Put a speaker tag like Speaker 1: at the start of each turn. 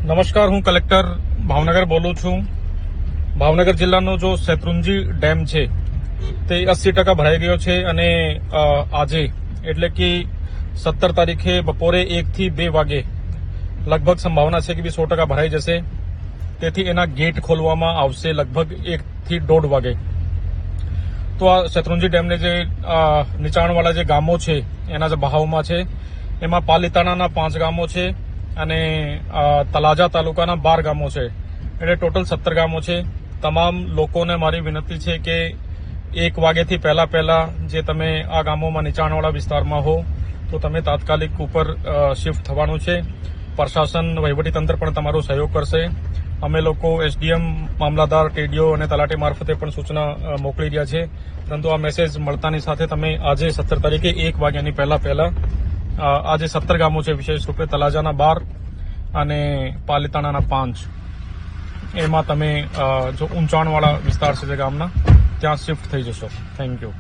Speaker 1: નમસ્કાર, હું કલેક્ટર ભાવનગર બોલું છું. ભાવનગર જિલ્લાનો જો શેત્રુંજી ડેમ છે તે 80% ભરાઈ ગયો છે અને આજે એટલે કે 17 તારીખે બપોરે 1 થી 2 વાગે લગભગ સંભાવના છે કે 100% ભરાઈ જશે. તેથી એના ગેટ ખોલવામાં આવશે લગભગ 1 થી 1.5 વાગે. તો આ શેત્રુંજી ડેમને જે નીચાણવાળા જે ગામો છે એના જે બહાવમાં છે એમાં પાલીતાણાના 5 ગામો છે અને તલાજા તાલુકાના 12 ગામો છે, એટલે ટોટલ 17 ગામો છે. તમામ લોકોને મારી વિનંતી છે કે 1 વાગ્યાથી પહેલા જે તમે આ ગામોમાં નીચાણવાળા વિસ્તારમાં હો તો તમે તાત્કાલિક ઉપર શિફ્ટ થવાનું છે. પ્રશાસન વહીવટીતંત્ર પણ તમારો સહયોગ કરશે. અમે લોકો એસડીએમ, મામલાદાર, ટીડીઓ અને તલાટી મારફતે પણ સૂચના મોકલી રહ્યા છે. પરંતુ આ મેસેજ મળતાની સાથે તમે આજે 17 તારીખે 1 વાગ્યાની પહેલા આજે 17 ગામો છે, વિશેષ રૂપે તલાજાના 12 અને પાલીતાણાના 5, એમાં તમે જો ઊંચાણવાળા વિસ્તાર છે જે ગામના ત્યાં શિફ્ટ થઈ જશો. Thank you.